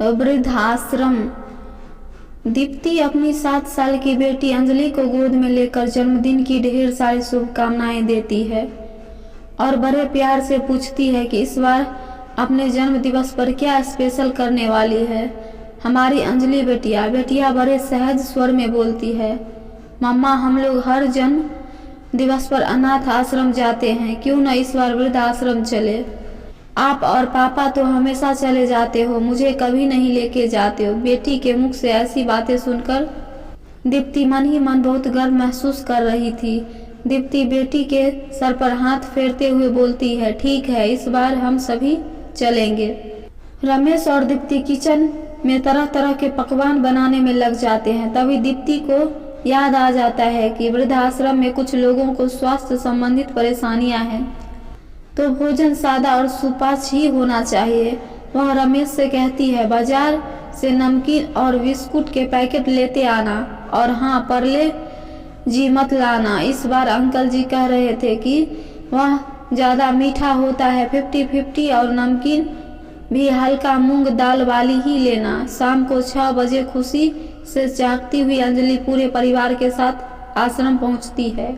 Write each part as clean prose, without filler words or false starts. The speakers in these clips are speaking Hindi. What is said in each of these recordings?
वृद्धाश्रम। दीप्ति अपनी 7 साल की बेटी अंजलि को गोद में लेकर जन्मदिन की ढेर सारी शुभकामनाएं देती है और बड़े प्यार से पूछती है कि इस बार अपने जन्म दिवस पर क्या स्पेशल करने वाली है। हमारी अंजलि बेटिया बड़े सहज स्वर में बोलती है, मम्मा हम लोग हर जन्म दिवस पर अनाथ आश्रम जाते हैं, क्यों न इस बार वृद्धाश्रम चले। आप और पापा तो हमेशा चले जाते हो, मुझे कभी नहीं लेके जाते हो। बेटी के मुख से ऐसी बातें सुनकर दीप्ति मन ही मन बहुत गर्व महसूस कर रही थी। दीप्ति बेटी के सर पर हाथ फेरते हुए बोलती है, ठीक है इस बार हम सभी चलेंगे। रमेश और दीप्ति किचन में तरह तरह के पकवान बनाने में लग जाते हैं। तभी दीप्ति को याद आ जाता है कि वृद्धाश्रम में कुछ लोगों को स्वास्थ्य संबंधित परेशानियां हैं, तो भोजन सादा और सुपाच्य ही होना चाहिए। वह रमेश से कहती है, बाजार से नमकीन और बिस्कुट के पैकेट लेते आना, और हाँ परले जी मत लाना। इस बार अंकल जी कह रहे थे कि वह ज़्यादा मीठा होता है, 50-50, और नमकीन भी हल्का मूंग दाल वाली ही लेना। शाम को 6 बजे खुशी से जागती हुई अंजलि पूरे परिवार के साथ आश्रम पहुंचती है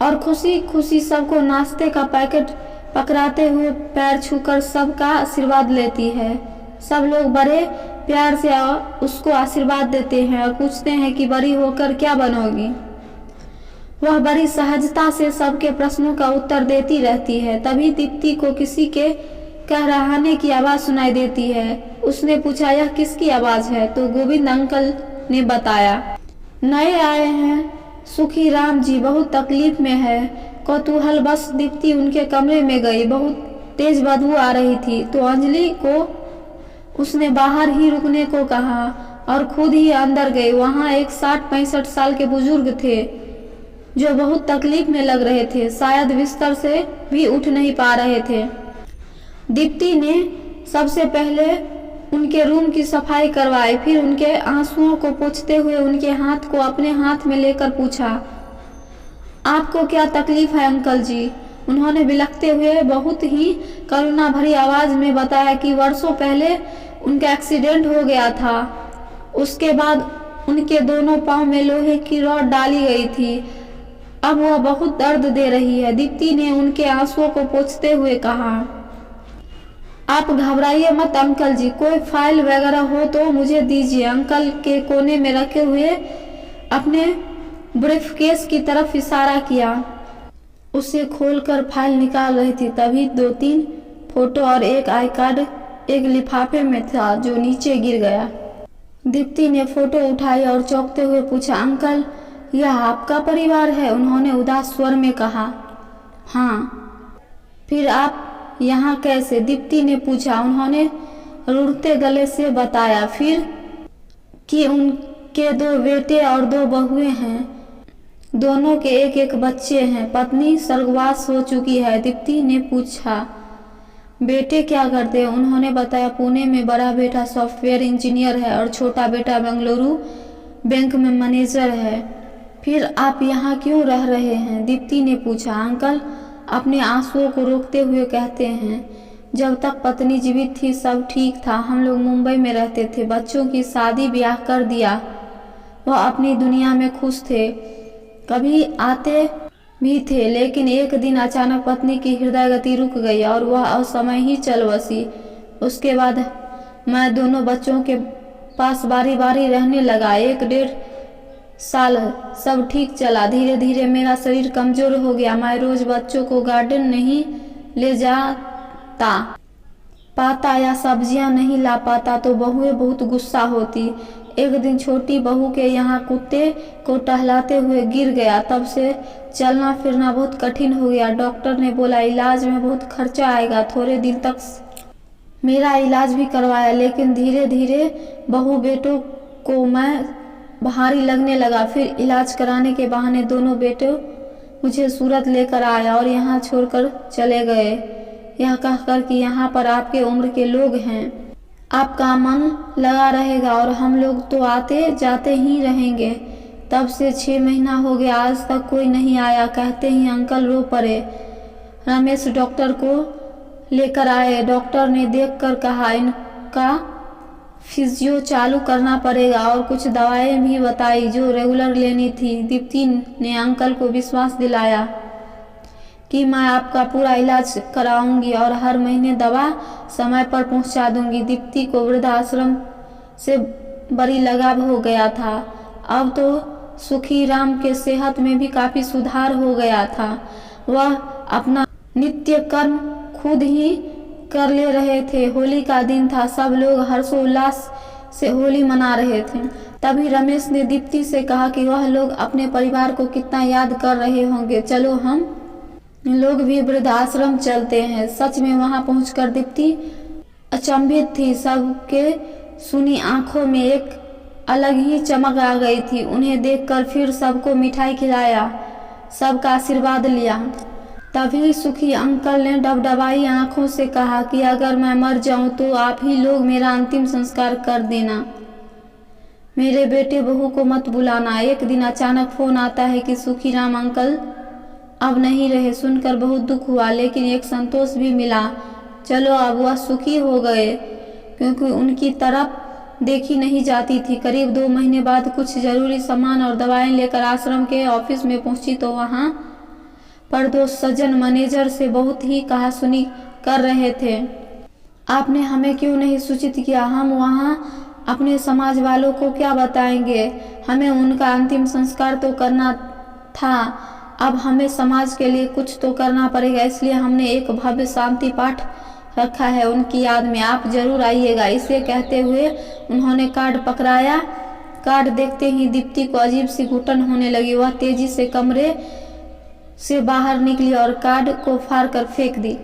और खुशी खुशी सबको नाश्ते का पैकेट पकड़ाते हुए पैर छूकर सबका आशीर्वाद लेती है। सब लोग बड़े प्यार से उसको आशीर्वाद देते हैं और पूछते हैं कि बड़ी होकर क्या बनोगी। वह बड़ी सहजता से सबके प्रश्नों का उत्तर देती रहती है। तभी दीप्ति को किसी के कहराने की आवाज़ सुनाई देती है। उसने पूछा, यह किसकी आवाज़ है? तो गोविंद अंकल ने बताया, नए आए हैं सुखी राम जी, बहुत तकलीफ में है। कौतूहल बस दीप्ति उनके कमरे में गई। बहुत तेज बदबू आ रही थी, तो अंजलि को उसने बाहर ही रुकने को कहा और खुद ही अंदर गई। वहाँ एक 60-65 साल के बुजुर्ग थे जो बहुत तकलीफ में लग रहे थे, शायद बिस्तर से भी उठ नहीं पा रहे थे। दीप्ति ने सबसे पहले उनके रूम की सफाई करवाई, फिर उनके आंसुओं को पोंछते हुए उनके हाथ को अपने हाथ में लेकर पूछा, आपको क्या तकलीफ है अंकल जी? उन्होंने बिलखते हुए बहुत ही करुणा भरी आवाज में बताया कि वर्षों पहले उनका एक्सीडेंट हो गया था। उसके बाद उनके दोनों पांव में लोहे की रॉड डाली गई थी। अब वह बहुत दर्द दे रही है। दीप्ति ने उनके आंसुओं को पोंछते हुए कहा, आप घबराइए मत अंकल जी, कोई फाइल वगैरह हो तो मुझे दीजिए। अंकल के कोने में रखे हुए अपने ब्रीफकेस की तरफ इशारा किया। उसे खोलकर फाइल निकाल रही थी, तभी 2-3 फोटो और एक आई कार्ड एक लिफाफे में था जो नीचे गिर गया। दीप्ति ने फोटो उठाई और चौंकते हुए पूछा, अंकल यह आपका परिवार है? उन्होंने उदास स्वर में कहा, हाँ। फिर आप यहाँ कैसे? दीप्ति ने पूछा। उन्होंने रुड़ते गले से बताया फिर कि उनके 2 बेटे और 2 बहुएं हैं, दोनों के एक बच्चे हैं। पत्नी स्वर्गवास हो चुकी है। दीप्ति ने पूछा, बेटे क्या करते हैं? उन्होंने बताया, पुणे में बड़ा बेटा सॉफ्टवेयर इंजीनियर है और छोटा बेटा बेंगलुरु बैंक में मैनेजर है। फिर आप यहाँ क्यों रह रहे हैं? दीप्ति ने पूछा। अंकल अपने आंसुओं को रोकते हुए कहते हैं, जब तक पत्नी जीवित थी सब ठीक था। हम लोग मुंबई में रहते थे, बच्चों की शादी ब्याह कर दिया। वह अपनी दुनिया में खुश थे, कभी आते भी थे, लेकिन एक दिन अचानक पत्नी की हृदय गति रुक गई और वह असमय ही चल बसी। उसके बाद मैं दोनों बच्चों के पास बारी बारी रहने लगा। 1-1.5 साल सब ठीक चला। धीरे धीरे मेरा शरीर कमजोर हो गया। मैं रोज बच्चों को गार्डन नहीं ले जाता पाता या सब्जियां नहीं ला पाता तो बहुएं बहुत गुस्सा होती। एक दिन छोटी बहू के यहाँ कुत्ते को टहलाते हुए गिर गया। तब से चलना फिरना बहुत कठिन हो गया। डॉक्टर ने बोला इलाज में बहुत खर्चा आएगा। थोड़े दिन तक मेरा इलाज भी करवाया, लेकिन धीरे धीरे बहू बेटों को मैं भारी लगने लगा। फिर इलाज कराने के बहाने दोनों बेटे मुझे सूरत लेकर आया और यहाँ छोड़कर चले गए, यह कहकर कि यहाँ पर आपके उम्र के लोग हैं, आपका मन लगा रहेगा और हम लोग तो आते जाते ही रहेंगे। तब से 6 महीना हो गया, आज तक कोई नहीं आया। कहते ही अंकल रो पड़े। रमेश डॉक्टर को लेकर आए। डॉक्टर ने देखकर कहा, इनका फिजियो चालू करना पड़ेगा और कुछ दवाएं भी बताई जो रेगुलर लेनी थी। दीप्ति ने अंकल को विश्वास दिलाया कि मैं आपका पूरा इलाज कराऊंगी और हर महीने दवा समय पर पहुंचा दूंगी। दीप्ति को वृद्धाश्रम से बड़ी लगाव हो गया था। अब तो सुखी राम के सेहत में भी काफी सुधार हो गया था। वह अपना नित्य कर्म खुद ही कर ले रहे थे। होली का दिन था, सब लोग हर्षोल्लास से होली मना रहे थे। तभी रमेश ने दीप्ति से कहा कि वह लोग अपने परिवार को कितना याद कर रहे होंगे, चलो हम लोग भी वृद्धाश्रम चलते हैं। सच में वहां पहुंचकर दीप्ति अचंभित थी। सबके सुनी आंखों में एक अलग ही चमक आ गई थी। उन्हें देखकर फिर सबको मिठाई खिलाया, सबका आशीर्वाद लिया। तभी सुखी अंकल ने डबडबाई आंखों से कहा कि अगर मैं मर जाऊं तो आप ही लोग मेरा अंतिम संस्कार कर देना। मेरे बेटे बहू को मत बुलाना। एक दिन अचानक फोन आता है कि सुखी राम अंकल अब नहीं रहे। सुनकर बहुत दुख हुआ, लेकिन एक संतोष भी मिला। चलो अब वह सुखी हो गए, क्योंकि उनकी तरफ देखी नहीं जाती थी। करीब 2 महीने बाद कुछ जरूरी सामान और दवाएं लेकर आश्रम के ऑफिस में पहुंची तो वहां पर 2 सज्जन मैनेजर से बहुत ही कहासुनी कर रहे थे। आपने हमें क्यों नहीं सूचित किया? हम वहां अपने समाज वालों को क्या बताएंगे? हमें उनका अंतिम संस्कार तो करना था, अब हमें समाज के लिए कुछ तो करना पड़ेगा। इसलिए हमने एक भव्य शांति पाठ रखा है उनकी याद में, आप जरूर आइएगा। इसे कहते हुए उन्होंने कार्ड पकड़ाया। कार्ड देखते ही दीप्ति को अजीब सी घुटन होने लगी। वह तेजी से कमरे से बाहर निकली और कार्ड को फाड़ कर फेंक दी।